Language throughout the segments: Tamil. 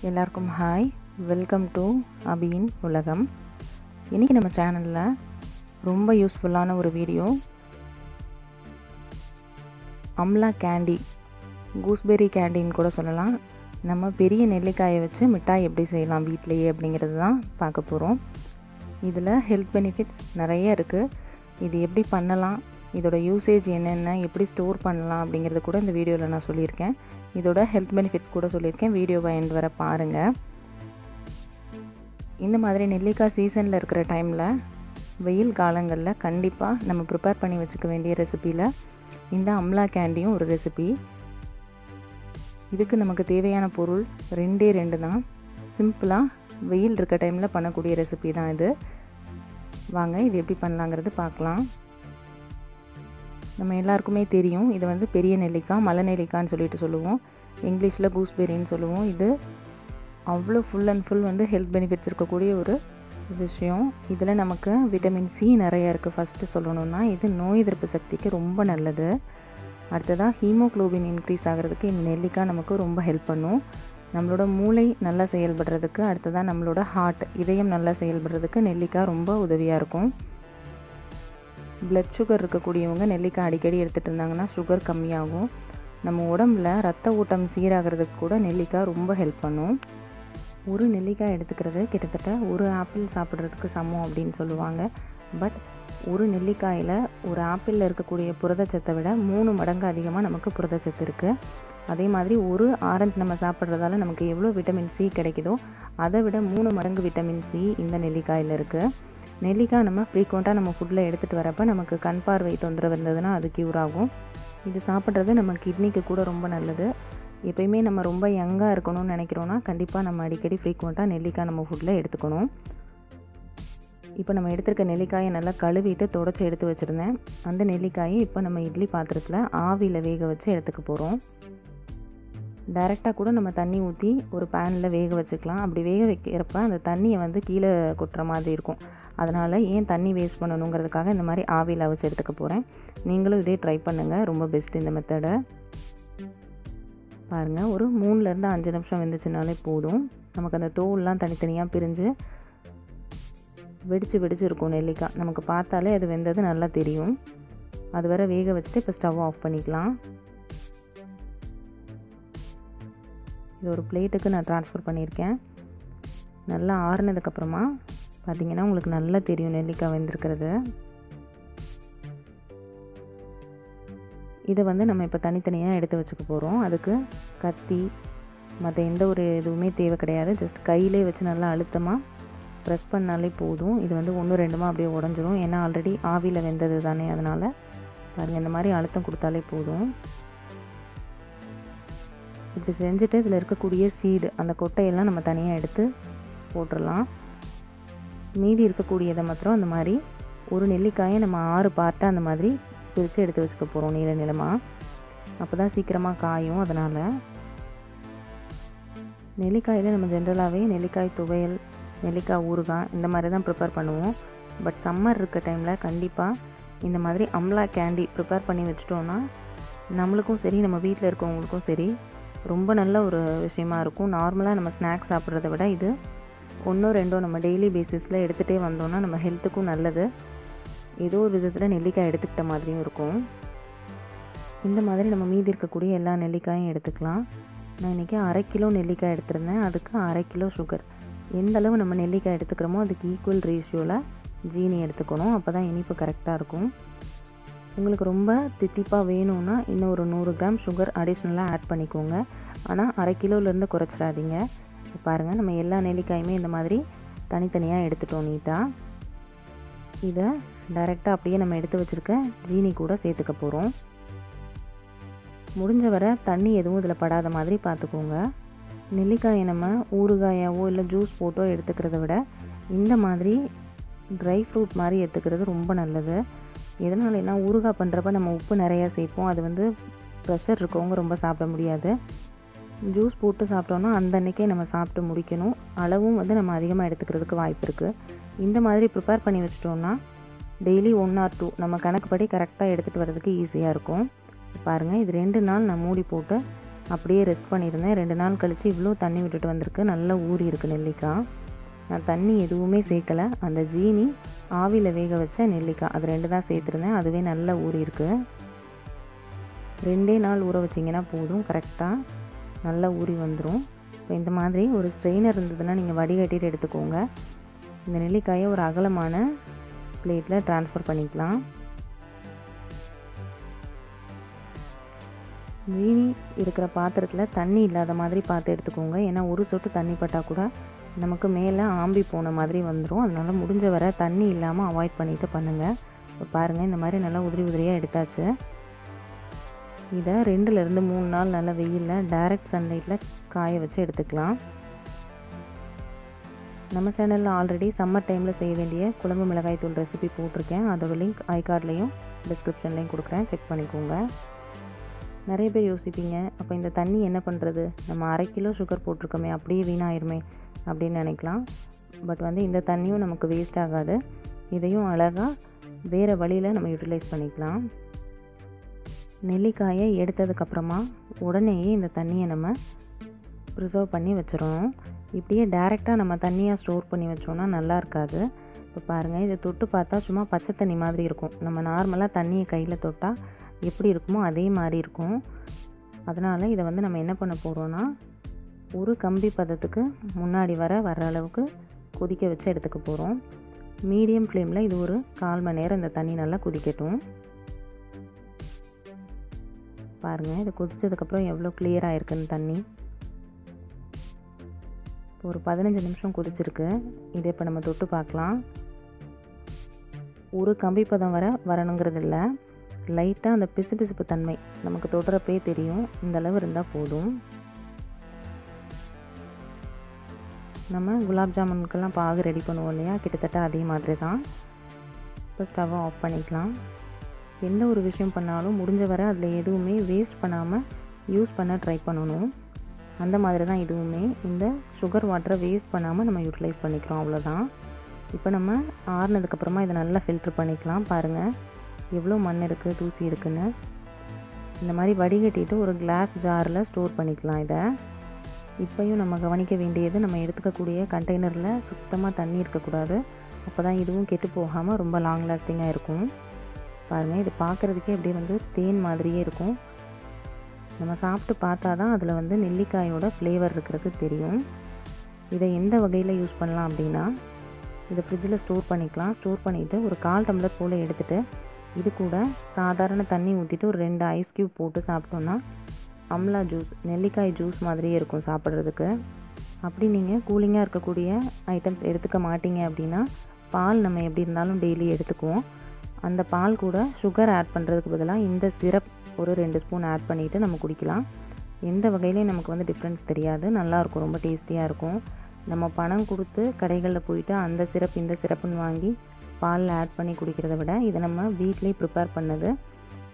எல்லாருக்கும் ஹாய், வெல்கம் டு அபியின் உலகம். இன்றைக்கி நம்ம சேனலில் ரொம்ப யூஸ்ஃபுல்லான ஒரு வீடியோ, அம்லா கேண்டி, கூஸ்பெரி கேண்டின்னு கூட சொல்லலாம். நம்ம பெரிய நெல்லிக்காயை வச்சு மிட்டாய் எப்படி செய்யலாம் வீட்டிலையே அப்படிங்கிறது தான் பார்க்க போகிறோம். இதில் ஹெல்த் பெனிஃபிட்ஸ் நிறைய இருக்குது. இது எப்படி பண்ணலாம், இதோட யூசேஜ் என்னென்ன, எப்படி ஸ்டோர் பண்ணலாம் அப்படிங்கிறது கூட இந்த வீடியோவில் நான் சொல்லியிருக்கேன். இதோட ஹெல்த் பெனிஃபிட்ஸ் கூட சொல்லியிருக்கேன். வீடியோவை எண்ட் வர பாருங்கள். இந்த மாதிரி நெல்லிக்காய் சீசனில் இருக்கிற டைமில், வெயில் காலங்களில் கண்டிப்பாக நம்ம ப்ரிப்பேர் பண்ணி வச்சுக்க வேண்டிய ரெசிப்பியில் இந்த அம்லா கேண்டியும் ஒரு ரெசிபி. இதுக்கு நமக்கு தேவையான பொருள் ரெண்டே தான். சிம்பிளாக வெயில் இருக்க டைமில் பண்ணக்கூடிய ரெசிபி தான் இது. வாங்க இது எப்படி பண்ணலாங்கிறது பார்க்கலாம். நம்ம எல்லாருக்குமே தெரியும், இது வந்து பெரிய நெல்லிக்காய், மலை நெல்லிக்காய்ன்னு சொல்லிட்டு சொல்லுவோம். இங்கிலீஷில் கூஸ்பெரின்னு சொல்லுவோம். இது அவ்வளோ ஃபுல் அண்ட் ஃபுல் வந்து ஹெல்த் பெனிஃபிட்ஸ் இருக்கக்கூடிய ஒரு விஷயம். இதில் நமக்கு விட்டமின் சி நிறையா இருக்குது. ஃபஸ்ட்டு சொல்லணுன்னா இது நோய் எதிர்ப்பு சக்திக்கு ரொம்ப நல்லது. அடுத்ததாக ஹீமோக்ளோபின் இன்க்ரீஸ் ஆகிறதுக்கு இந்த நெல்லிக்காய் நமக்கு ரொம்ப ஹெல்ப் பண்ணும். நம்மளோட மூளை நல்லா செயல்படுறதுக்கு, அடுத்ததாக நம்மளோட ஹார்ட், இதயம் நல்லா செயல்படுறதுக்கு நெல்லிக்காய் ரொம்ப உதவியாக இருக்கும். பிளட் சுகர் இருக்கக்கூடியவங்க நெல்லிக்காய் அடிக்கடி எடுத்துகிட்டு இருந்தாங்கன்னா சுகர் கம்மியாகும். நம்ம உடம்புல ரத்த ஓட்டம் சீராகிறதுக்கு கூட நெல்லிக்காய் ரொம்ப ஹெல்ப் பண்ணும். ஒரு நெல்லிக்காய் எடுத்துக்கிறது கிட்டத்தட்ட ஒரு ஆப்பிள் சாப்பிட்றதுக்கு சமம் அப்படின்னு சொல்லுவாங்க. பட் ஒரு நெல்லிக்காயில் ஒரு ஆப்பிளில் இருக்கக்கூடிய புரதச்சத்தை விட 3 மடங்கு அதிகமாக நமக்கு புரதச்சத்து இருக்குது. அதே மாதிரி ஒரு ஆரஞ்சு நம்ம சாப்பிட்றதால நமக்கு எவ்வளோ விட்டமின் சி கிடைக்குதோ அதை விட 3 மடங்கு விட்டமின் சி இந்த நெல்லிக்காயில் இருக்குது. நெல்லிக்காய் நம்ம ஃப்ரீக்வெண்ட்டாக நம்ம ஃபுட்டில் எடுத்துகிட்டு வரப்போ நமக்கு கண் பார்வை தொந்தரவு இருந்ததுன்னா அது க்யூர் ஆகும். இது சாப்பிட்றது நம்ம கிட்னிக்கு கூட ரொம்ப நல்லது. எப்பயுமே நம்ம ரொம்ப யங்காக இருக்கணும்னு நினைக்கிறோன்னா கண்டிப்பாக நம்ம அடிக்கடி ஃப்ரீக்வெண்ட்டாக நெல்லிக்காய் நம்ம ஃபுட்டில் எடுத்துக்கணும். இப்போ நம்ம எடுத்துருக்க நெல்லிக்காயை நல்லா கழுவிட்டு தொடச்சி எடுத்து வச்சுருந்தேன். அந்த நெல்லிக்காயை இப்போ நம்ம இட்லி பாத்திரத்தில் ஆவியில் வேக வச்சு எடுத்துக்க போகிறோம். டைரெக்டாக கூட நம்ம தண்ணி ஊற்றி ஒரு பேனில் வேக வச்சுக்கலாம். அப்படி வேக வைக்கிறப்ப அந்த தண்ணியை வந்து கீழே கொட்டுற மாதிரி இருக்கும். அதனால் ஏன் தண்ணி வேஸ்ட் பண்ணணுங்கிறதுக்காக இந்த மாதிரி ஆவியில் வச்சு எடுத்துக்க போகிறேன். நீங்களும் இதே ட்ரை பண்ணுங்கள், ரொம்ப பெஸ்ட் இந்த மெத்தடை. பாருங்கள், ஒரு 3லேருந்து 5 நிமிஷம் வெந்துச்சுனாலே போதும். நமக்கு அந்த தோல்லாம் தனித்தனியாக பிரிஞ்சு வெடிச்சு இருக்கும் நெல்லிக்காய். நமக்கு பார்த்தாலே அது வெந்தது நல்லா தெரியும். அது வரை வேக வச்சுட்டு இப்போ ஸ்டவ் ஆஃப் பண்ணிக்கலாம். இது ஒரு பிளேட்டுக்கு நான் ட்ரான்ஸ்ஃபர் பண்ணியிருக்கேன். நல்லா ஆறுனதுக்கப்புறமா பார்த்திங்கன்னா உங்களுக்கு நல்லா தெரியும் நெல்லிக்காய் வெந்திருக்கிறது. இதை வந்து நம்ம இப்போ தனித்தனியாக எடுத்து வச்சுக்க போகிறோம். அதுக்கு கத்தி மற்ற எந்த ஒரு இதுவுமே தேவை கிடையாது. ஜஸ்ட் கையிலே வச்சு நல்லா அழுத்தமாக ப்ரெஸ் பண்ணாலே போதும். இது வந்து 1-2 அப்படியே உடஞ்சிரும். ஏன்னா ஆல்ரெடி ஆவியில் வெந்தது தானே, அதனால் பாருங்கள் இந்த மாதிரி அழுத்தம் கொடுத்தாலே போதும். இப்படி செஞ்சுட்டு இதில் இருக்கக்கூடிய சீடு, அந்த கொட்டையெல்லாம் நம்ம தனியாக எடுத்து போட்டுடலாம். மீதி இருக்கக்கூடியதை மாத்திரம் அந்த மாதிரி ஒரு நெல்லிக்காயை நம்ம 6 பார்ட்டாக அந்த மாதிரி பிரித்து எடுத்து வச்சுக்க போகிறோம் நீளமாக. அப்போ தான் சீக்கிரமாக காயும். அதனால் நெல்லிக்காயில் நம்ம ஜென்ரலாகவே நெல்லிக்காய் துவையல், நெல்லிக்காய் ஊறுகாய் இந்த மாதிரி தான் ப்ரிப்பேர் பண்ணுவோம். பட் சம்மர் இருக்க டைமில் கண்டிப்பாக இந்த மாதிரி அம்லா கேண்டி ப்ரிப்பேர் பண்ணி வச்சிட்டோன்னா நம்மளுக்கும் சரி, நம்ம வீட்டில் இருக்கவங்களுக்கும் சரி ரொம்ப நல்ல ஒரு விஷயமா இருக்கும். நார்மலாக நம்ம ஸ்நாக்ஸ் சாப்பிட்றத விட இது 1-2 நம்ம டெய்லி பேசிஸில் எடுத்துகிட்டே வந்தோம்னா நம்ம ஹெல்த்துக்கும் நல்லது. ஏதோ ஒரு விதத்தில் நெல்லிக்காய் எடுத்துக்கிட்ட மாதிரியும் இருக்கும். இந்த மாதிரி நம்ம மீதி இருக்கக்கூடிய எல்லா நெல்லிக்காயும் எடுத்துக்கலாம். நான் இன்றைக்கி 1/2 கிலோ நெல்லிக்காய் எடுத்திருந்தேன். அதுக்கு 1/2 கிலோ சுகர். எந்த அளவு நம்ம நெல்லிக்காய் எடுத்துக்கிறோமோ அதுக்கு ஈக்குவல் ரேஷியோவில் ஜீனி எடுத்துக்கணும். அப்போ தான் இனிப்பு கரெக்டாக இருக்கும். உங்களுக்கு ரொம்ப தித்திப்பாக வேணும்னா இன்னும் ஒரு 100 கிராம் சுகர் அடிஷ்னலாக ஆட் பண்ணிக்கோங்க. ஆனால் 1/2 கிலோலேருந்து குறைச்சிடாதீங்க. பாருங்கள், நம்ம எல்லா நெல்லிக்காயுமே இந்த மாதிரி தனித்தனியாக எடுத்துட்டோம் நீட்டாக. இதை டைரெக்டாக அப்படியே நம்ம எடுத்து வச்சுருக்க ஜீனி கூட சேர்த்துக்க போகிறோம். முடிஞ்ச வரை தண்ணி எதுவும் இதில் படாத மாதிரி பார்த்துக்கோங்க. நெல்லிக்காயை நம்ம ஊறுகாயாவோ இல்லை ஜூஸ் போட்டோ எடுத்துக்கிறத விட இந்த மாதிரி ட்ரை ஃப்ரூட் மாதிரி எடுத்துக்கிறது ரொம்ப நல்லது. எதனால என்ன, ஊறுகாய் பண்ணுறப்ப நம்ம உப்பு நிறையா சேர்ப்போம். அது வந்து ப்ரெஷர் இருக்கவங்க ரொம்ப சாப்பிட முடியாது. ஜூஸ் போட்டு சாப்பிட்டோன்னா அந்த அன்றைக்கே நம்ம சாப்பிட்டு முடிக்கணும். அளவும் வந்து நம்ம அதிகமாக எடுத்துக்கிறதுக்கு வாய்ப்பு இருக்குது. இந்த மாதிரி ப்ரிப்பேர் பண்ணி வச்சிட்டோம்னா டெய்லி 1 or 2 நம்ம கணக்குப்படி கரெக்டாக எடுத்துகிட்டு வர்றதுக்கு ஈஸியாக இருக்கும். பாருங்கள், இது 2 நாள் நான் மூடி போட்டு அப்படியே ரெஸ்ட் பண்ணியிருந்தேன். 2 நாள் கழித்து இவ்வளோ தண்ணி விட்டுட்டு வந்திருக்கு. நல்லா ஊறி இருக்குது நெல்லிக்காய். நான் தண்ணி எதுவுமே சேர்க்கலை. அந்த ஜீனி ஆவியில் வேக வச்ச நெல்லிக்காய் அது 2 தான் சேர்த்துருந்தேன். அதுவே நல்லா ஊறி இருக்குது. 2 நாள் ஊற வச்சிங்கன்னா போதும், கரெக்டாக நல்லா ஊறி வந்துடும். இப்போ இந்த மாதிரி ஒரு ஸ்ட்ரெயினர் இருந்ததுன்னா நீங்கள் வடிகட்டிட்டு எடுத்துக்கோங்க. இந்த நெல்லிக்காயை ஒரு அகலமான பிளேட்டில் ட்ரான்ஸ்ஃபர் பண்ணிக்கலாம். ஜீனி இருக்கிற பாத்திரத்தில் தண்ணி இல்லாத மாதிரி பார்த்து எடுத்துக்கோங்க. ஏன்னா ஒரு சொட்டு தண்ணி பட்டால் கூட நமக்கு மேலே ஆம்பி போன மாதிரி வந்துடும். அதனால் முடிஞ்ச வரை தண்ணி இல்லாமல் அவாய்ட் பண்ணிவிட்டு பண்ணுங்கள். இப்போ பாருங்கள், இந்த மாதிரி நல்லா உதிரி உதிரியாக எடுத்தாச்சு. இதை 2லேருந்து 3 நாள் நல்லா வெயிலில் டைரக்ட் சன்லைட்டில் காய வச்சு எடுத்துக்கலாம். நம்ம சேனலில் ஆல்ரெடி சம்மர் டைமில் செய்ய வேண்டிய குழம்பு மிளகாய் தூள் ரெசிபி போட்டிருக்கேன். அதோட லிங்க் ஐகார்ட்லேயும் டிஸ்கிரிப்ஷன்லேயும் கொடுக்குறேன், செக் பண்ணிக்கோங்க. நிறைய பேர் யோசிப்பீங்க, அப்போ இந்த தண்ணி என்ன பண்ணுறது, நம்ம 1/2 கிலோ சுகர் போட்டிருக்கோமே, அப்படியே வீணாயிருமே அப்படின்னு நினைக்கலாம். பட் இந்த தண்ணியும் நமக்கு வேஸ்ட் ஆகாது. இதையும் அழகாக வேறு வழியில் நம்ம யூட்டிலைஸ் பண்ணிக்கலாம். நெல்லிக்காயை எடுத்ததுக்கப்புறமா உடனேயே இந்த தண்ணியை நம்ம ப்ரிசர்வ் பண்ணி வச்சிடணும். இப்படியே டைரெக்டாக நம்ம தண்ணியாக ஸ்டோர் பண்ணி வச்சோன்னா நல்லா இருக்காது. இப்போ பாருங்கள், இதை தொட்டு பார்த்தா சும்மா பச்சை தண்ணி மாதிரி இருக்கும். நம்ம நார்மலாக தண்ணியை கையில் தொட்டால் எப்படி இருக்குமோ அதே மாதிரி இருக்கும். அதனால் இதை நம்ம என்ன பண்ண போகிறோன்னா, ஒரு கம்பி பதத்துக்கு முன்னாடி வர அளவுக்கு கொதிக்க வச்சு எடுத்துக்க போகிறோம். மீடியம் ஃப்ளேமில் இது ஒரு 1/4 மணி நேரம் இந்த தண்ணி நல்லா கொதிக்கட்டும். பாருங்கள், இது கொதித்ததுக்கப்புறம் எவ்வளோ கிளியராக இருக்குன்னு தண்ணி. ஒரு 15 நிமிஷம் கொதிச்சிருக்கு. இதை இப்போ நம்ம தொட்டு பார்க்கலாம். ஒரு கம்பி பதம் வரணுங்கிறது இல்லை, லைட்டாக அந்த பிசுபிசுப்பு தன்மை நமக்கு தொடுறப்பே தெரியும். இந்த அளவு இருந்தால் போதும். நம்ம குலாப் ஜாமுனுக்கெல்லாம் பாகு ரெடி பண்ணுவோம் இல்லையா, கிட்டத்தட்ட அதே மாதிரி தான். இப்போ ஸ்டவ்வை ஆஃப் பண்ணிக்கலாம். எந்த ஒரு விஷயம் பண்ணாலும் முடிஞ்ச வரை அதில் எதுவுமே வேஸ்ட் பண்ணாமல் யூஸ் பண்ண ட்ரை பண்ணணும். அந்த மாதிரி தான் இதுவுமே. இந்த சுகர் வாட்டரை வேஸ்ட் பண்ணாமல் நம்ம யூட்டிலைஸ் பண்ணிக்கிறோம், அவ்வளோதான். இப்போ நம்ம ஆறுனதுக்கப்புறமா இதை நல்லா ஃபில்ட்ரு பண்ணிக்கலாம். பாருங்கள் எவ்வளோ மண் இருக்குது, தூசி இருக்குதுன்னு. இந்த மாதிரி வடிகட்டிட்டு ஒரு கிளாஸ் ஜாரில் ஸ்டோர் பண்ணிக்கலாம். இதை இப்போயும் நம்ம கவனிக்க வேண்டியது, நம்ம எடுத்துக்கக்கூடிய கண்டெய்னரில் சுத்தமாக தண்ணி இருக்கக்கூடாது. அப்போ தான் இதுவும் கெட்டு போகாமல் ரொம்ப லாங் லாஸ்டிங்காக இருக்கும். பாருங்கள், இது பார்க்குறதுக்கே அப்படியே தேன் மாதிரியே இருக்கும். நம்ம சாப்பிட்டு பார்த்தா தான் அதில் நெல்லிக்காயோட ஃப்ளேவர் இருக்கிறது தெரியும். இதை எந்த வகையில் யூஸ் பண்ணலாம் அப்படின்னா, இதை ஃப்ரிட்ஜில் ஸ்டோர் பண்ணிக்கலாம். ஸ்டோர் பண்ணிவிட்டு ஒரு 1/4 டம்ளர் போல் எடுத்துகிட்டு இது கூட சாதாரண தண்ணி ஊற்றிட்டு ஒரு 2 ஐஸ் க்யூப் போட்டு சாப்பிட்டோன்னா அம்லா ஜூஸ், நெல்லிக்காய் ஜூஸ் மாதிரியே இருக்கும் சாப்பிட்றதுக்கு. அப்படி நீங்கள் கூலிங்காக இருக்கக்கூடிய ஐட்டம்ஸ் எடுத்துக்க மாட்டீங்க அப்படின்னா, பால் நம்ம எப்படி இருந்தாலும் டெய்லி எடுத்துக்குவோம். அந்த பால் கூட சுகர் ஆட் பண்ணுறதுக்கு பதிலாக இந்த சிரப் ஒரு 2 ஸ்பூன் ஆட் பண்ணிவிட்டு நம்ம குடிக்கலாம். எந்த வகையிலையும் நமக்கு டிஃப்ரென்ஸ் தெரியாது. நல்லாயிருக்கும், ரொம்ப டேஸ்டியாக இருக்கும். நம்ம பணம் கொடுத்து கடைகளில் போயிட்டு அந்த சிரப் இந்த சிரப்புன்னு வாங்கி பாலில் ஆட் பண்ணி குடிக்கிறத விட இதை நம்ம வீட்டிலே ப்ரிப்பேர் பண்ணது,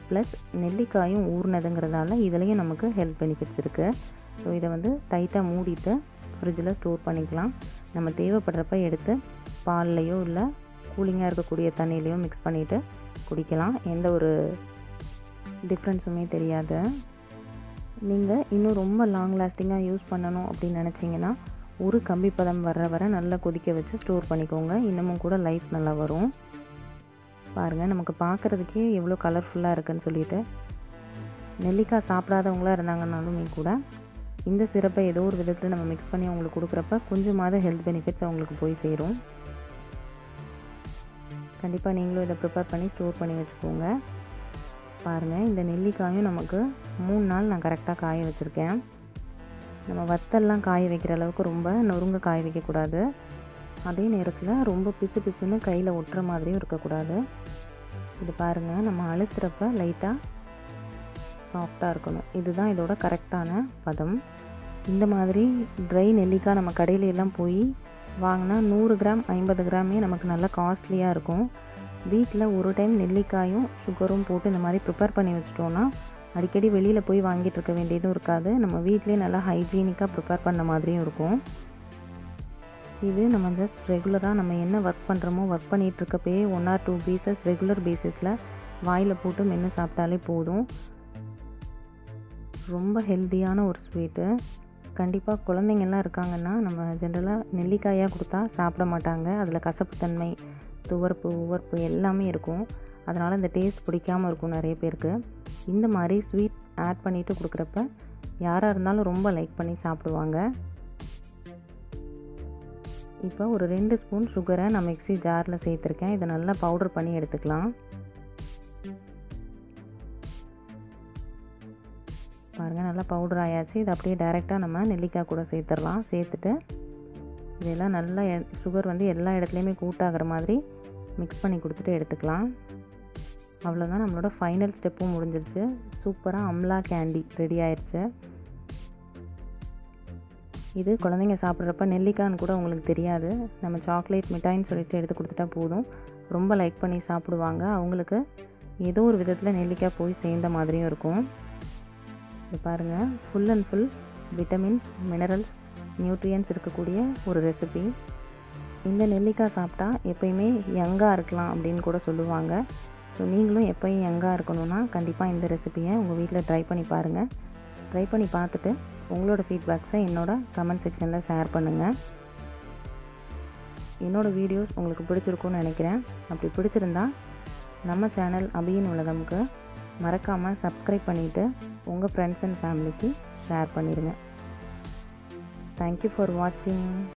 ப்ளஸ் நெல்லிக்காயும் ஊறினதுங்கிறதால இதுலேயும் நமக்கு ஹெல்த் பெனிஃபிட்ஸ் இருக்குது. ஸோ இதை டைட்டாக மூடிட்டு ஃப்ரிட்ஜில் ஸ்டோர் பண்ணிக்கலாம். நம்ம தேவைப்படுறப்ப எடுத்து பால்லையோ இல்லை கூலிங்காக இருக்கக்கூடிய தண்ணியிலையோ மிக்ஸ் பண்ணிவிட்டு குடிக்கலாம். எந்த ஒரு டிஃப்ரென்ஸுமே தெரியாது. நீங்கள் இன்னும் ரொம்ப லாங் லாஸ்டிங்காக யூஸ் பண்ணணும் அப்படின்னு நினச்சிங்கன்னா ஒரு கம்பி பதம் வர நல்லா கொதிக்க வச்சு ஸ்டோர் பண்ணிக்கோங்க. இன்னமும் கூட லைஃப் நல்லா வரும். பாருங்கள், நமக்கு பார்க்குறதுக்கே எவ்வளோ கலர்ஃபுல்லாக இருக்குதுன்னு சொல்லிட்டு. நெல்லிக்காய் சாப்பிடாதவங்களாக இருந்தாங்கன்னாலுமே கூட இந்த சிரப்பை ஏதோ ஒரு விதத்தில் நம்ம மிக்ஸ் பண்ணி அவங்களுக்கு கொடுக்குறப்ப கொஞ்சமாவது ஹெல்த் பெனிஃபிட்ஸ் அவங்களுக்கு போய் சேரும். கண்டிப்பாக நீங்களும் இதை ப்ரிப்பேர் பண்ணி ஸ்டோர் பண்ணி வச்சுக்கோங்க. பாருங்கள், இந்த நெல்லிக்காயும் நமக்கு 3 நாள் நான் கரெக்டாக காய வச்சுருக்கேன். நம்ம வத்தல்லாம் காய வைக்கிற அளவுக்கு ரொம்ப நொறுங்க காய வைக்கக்கூடாது. அதே நேரத்தில் ரொம்ப பிசு பிசுன்னு கையில் ஒட்டுற மாதிரியும் இருக்கக்கூடாது. இது பாருங்கள், நம்ம அழுத்துறப்ப லைட்டாக சாஃப்டாக இருக்கணும். இதுதான் இதோட கரெக்டான பதம். இந்த மாதிரி ட்ரை நெல்லிக்காய் நம்ம கடையிலெல்லாம் போய் வாங்கினா 100 கிராம் 50 கிராமே நமக்கு நல்லா காஸ்ட்லியாக இருக்கும். வீட்டில் ஒரு டைம் நெல்லிக்காயும் சுகரும் போட்டு இந்த மாதிரி ப்ரிப்பேர் பண்ணி வச்சிட்டோன்னா அடிக்கடி வெளியில் போய் வாங்கிட்டு இருக்க வேண்டியதும் இருக்காது. நம்ம வீட்டிலே நல்லா ஹைஜீனிக்காக ப்ரிப்பேர் பண்ண மாதிரியும் இருக்கும். இது நம்ம ஜஸ்ட் ரெகுலராக நம்ம என்ன ஒர்க் பண்ணுறோமோ ஒர்க் பண்ணிகிட்ருக்கப்பயே 1 or 2 பீசஸ் ரெகுலர் பேசிஸில் வாயில் போட்டு மென்று சாப்பிட்டாலே போதும். ரொம்ப ஹெல்த்தியான ஒரு ஸ்வீட்டு. கண்டிப்பாக குழந்தைங்கள்லாம் இருக்காங்கன்னா நம்ம ஜென்ரலாக நெல்லிக்காயாக கொடுத்தா சாப்பிட மாட்டாங்க. அதில் கசப்புத்தன்மை, துவர்ப்பு, உவர்ப்பு எல்லாமே இருக்கும். அதனால் இந்த டேஸ்ட் பிடிக்காமல் இருக்கும் நிறைய பேருக்கு. இந்த மாதிரி ஸ்வீட் ஆட் பண்ணிவிட்டு கொடுக்குறப்ப யாராக இருந்தாலும் ரொம்ப லைக் பண்ணி சாப்பிடுவாங்க. இப்போ ஒரு 2 ஸ்பூன் சுகரை நான் மிக்ஸி ஜாரில் சேர்த்துருக்கேன். இதை நல்லா பவுடர் பண்ணி எடுத்துக்கலாம். பாருங்கள், நல்லா பவுடர் ஆயாச்சு. இது அப்படியே டைரெக்டாக நம்ம நெல்லிக்காய் கூட சேர்த்துடலாம். சேர்த்துட்டு இதெல்லாம் நல்லா சுகர் வந்து எல்லா இடத்துலையுமே கூட்டாகிற மாதிரி மிக்ஸ் பண்ணி கொடுத்துட்டு எடுத்துக்கலாம். அவ்வளோதான், நம்மளோட ஃபைனல் ஸ்டெப்பும் முடிஞ்சிருச்சு. சூப்பராக அம்லா கேண்டி ரெடி ஆயிடுச்சு. இது குழந்தைங்க சாப்பிட்றப்ப நெல்லிக்கான்னு கூட உங்களுக்கு தெரியாது. நம்ம சாக்லேட் மிட்டாயின்னு சொல்லிட்டு எடுத்து கொடுத்துட்டா போதும், ரொம்ப லைக் பண்ணி சாப்பிடுவாங்க. அவங்களுக்கு ஏதோ ஒரு விதத்தில் நெல்லிக்காய் போய் சேர்ந்த மாதிரியும் இருக்கும். இது பாருங்கள், full and full vitamins, minerals, nutrients இருக்கக்கூடிய ஒரு ரெசிபி. இந்த நெல்லிக்காய் சாப்பிட்டா எப்பயுமே யங்காக இருக்கலாம் அப்படின்னு கூட சொல்லுவாங்க. ஸோ நீங்களும் எப்போயும் யங்காக இருக்கணும்னா கண்டிப்பாக இந்த ரெசிபியை உங்கள் வீட்டில் ட்ரை பண்ணி பாருங்கள். ட்ரை பண்ணி பார்த்துட்டு உங்களோட ஃபீட்பேக்ஸை என்னோட கமெண்ட் செக்ஷனில் ஷேர் பண்ணுங்கள். என்னோடய வீடியோஸ் உங்களுக்கு பிடிச்சிருக்குன்னு நினைக்கிறேன். அப்படி பிடிச்சிருந்தா நம்ம சேனல் அபியின் உலகம்க்கு மறக்காமல் சப்ஸ்கிரைப் பண்ணிவிட்டு உங்கள் ஃப்ரெண்ட்ஸ் அண்ட் ஃபேமிலிக்கு ஷேர் பண்ணிடுங்க. தேங்க்யூ ஃபார் வாட்சிங்.